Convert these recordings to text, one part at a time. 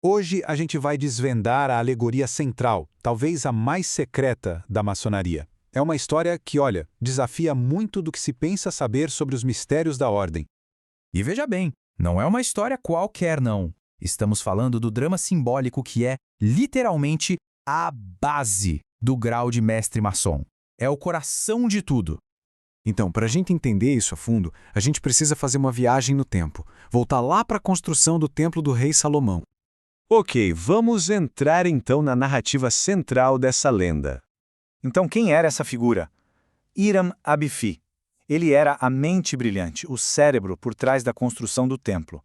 Hoje a gente vai desvendar a alegoria central, talvez a mais secreta da maçonaria. É uma história que, olha, desafia muito do que se pensa saber sobre os mistérios da ordem. E veja bem, não é uma história qualquer, não. Estamos falando do drama simbólico que é, literalmente, a base do grau de mestre maçom. É o coração de tudo. Então, para a gente entender isso a fundo, a gente precisa fazer uma viagem no tempo, voltar lá para a construção do templo do rei Salomão. Ok, vamos entrar então na narrativa central dessa lenda. Então, quem era essa figura? Hiram Abifi. Ele era a mente brilhante, o cérebro por trás da construção do templo.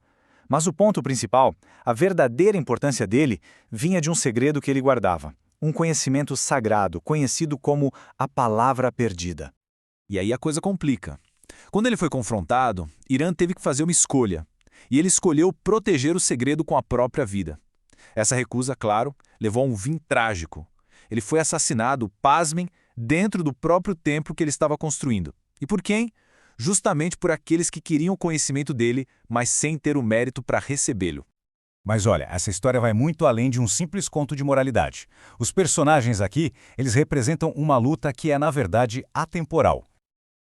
Mas o ponto principal, a verdadeira importância dele, vinha de um segredo que ele guardava. Um conhecimento sagrado, conhecido como a Palavra Perdida. E aí a coisa complica. Quando ele foi confrontado, Hiram teve que fazer uma escolha. E ele escolheu proteger o segredo com a própria vida. Essa recusa, claro, levou a um fim trágico. Ele foi assassinado, pasmem, dentro do próprio templo que ele estava construindo. E por quem? Justamente por aqueles que queriam o conhecimento dele, mas sem ter o mérito para recebê-lo. Mas olha, essa história vai muito além de um simples conto de moralidade. Os personagens aqui, eles representam uma luta que é, na verdade, atemporal.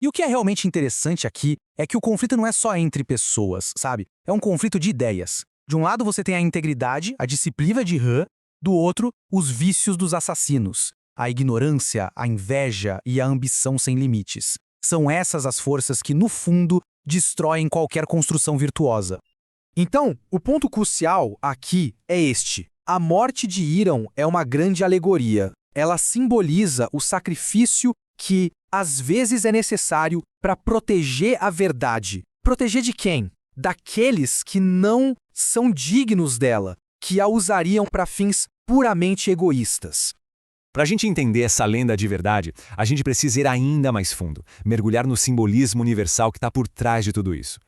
E o que é realmente interessante aqui é que o conflito não é só entre pessoas, sabe? É um conflito de ideias. De um lado você tem a integridade, a disciplina de Ra, do outro, os vícios dos assassinos, a ignorância, a inveja e a ambição sem limites. São essas as forças que, no fundo, destroem qualquer construção virtuosa. Então, o ponto crucial aqui é este. A morte de Hiram é uma grande alegoria. Ela simboliza o sacrifício que, às vezes, é necessário para proteger a verdade. Proteger de quem? Daqueles que não são dignos dela, que a usariam para fins puramente egoístas. Para a gente entender essa lenda de verdade, a gente precisa ir ainda mais fundo, mergulhar no simbolismo universal que está por trás de tudo isso.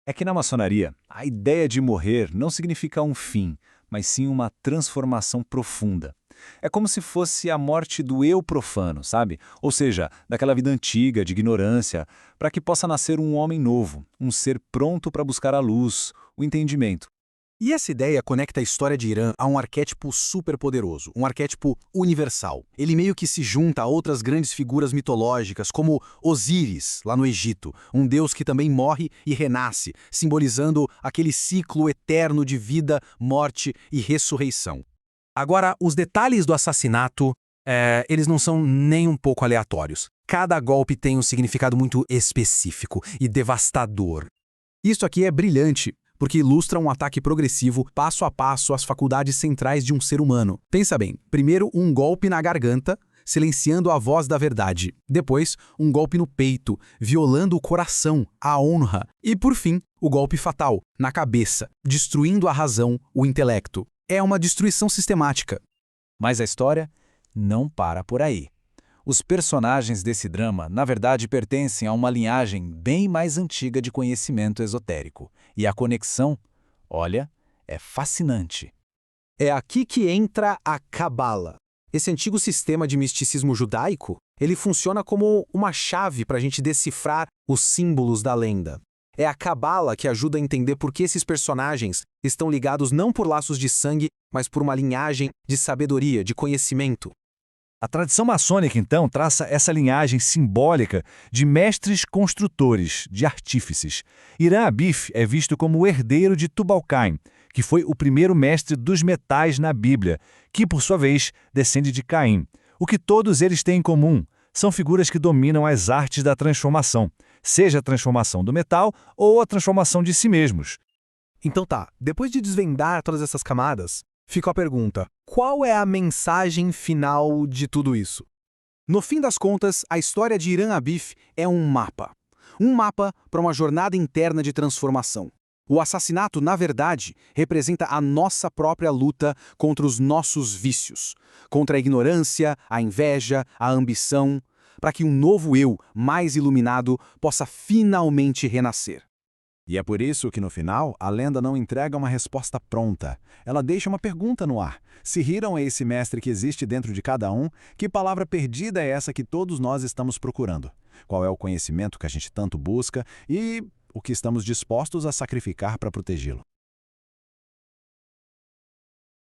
É que na maçonaria, a ideia de morrer não significa um fim, mas sim uma transformação profunda. É como se fosse a morte do eu profano, sabe? Ou seja, daquela vida antiga, de ignorância, para que possa nascer um homem novo, um ser pronto para buscar a luz, o entendimento. E essa ideia conecta a história de Hiram a um arquétipo superpoderoso, um arquétipo universal. Ele meio que se junta a outras grandes figuras mitológicas, como Osíris, lá no Egito, um deus que também morre e renasce, simbolizando aquele ciclo eterno de vida, morte e ressurreição. Agora, os detalhes do assassinato, eles não são nem um pouco aleatórios. Cada golpe tem um significado muito específico e devastador. Isso aqui é brilhante, porque ilustra um ataque progressivo, passo a passo, às faculdades centrais de um ser humano. Pensa bem, primeiro um golpe na garganta, silenciando a voz da verdade. Depois, um golpe no peito, violando o coração, a honra. E, por fim, o golpe fatal, na cabeça, destruindo a razão, o intelecto. É uma destruição sistemática. Mas a história não para por aí. Os personagens desse drama, na verdade, pertencem a uma linhagem bem mais antiga de conhecimento esotérico. E a conexão, olha, é fascinante. É aqui que entra a Cabala. Esse antigo sistema de misticismo judaico, ele funciona como uma chave para a gente decifrar os símbolos da lenda. É a Cabala que ajuda a entender por que esses personagens estão ligados não por laços de sangue, mas por uma linhagem de sabedoria, de conhecimento. A tradição maçônica, então, traça essa linhagem simbólica de mestres construtores, de artífices. Hiram Abifi é visto como o herdeiro de Tubal-Caim, que foi o primeiro mestre dos metais na Bíblia, que, por sua vez, descende de Caim. O que todos eles têm em comum são figuras que dominam as artes da transformação, seja a transformação do metal ou a transformação de si mesmos. Então tá, depois de desvendar todas essas camadas, fica a pergunta: qual é a mensagem final de tudo isso? No fim das contas, a história de Hiram Abifi é um mapa. Um mapa para uma jornada interna de transformação. O assassinato, na verdade, representa a nossa própria luta contra os nossos vícios, contra a ignorância, a inveja, a ambição, para que um novo eu, mais iluminado, possa finalmente renascer. E é por isso que, no final, a lenda não entrega uma resposta pronta. Ela deixa uma pergunta no ar. Se Hiram é esse mestre que existe dentro de cada um, que palavra perdida é essa que todos nós estamos procurando? Qual é o conhecimento que a gente tanto busca e o que estamos dispostos a sacrificar para protegê-lo?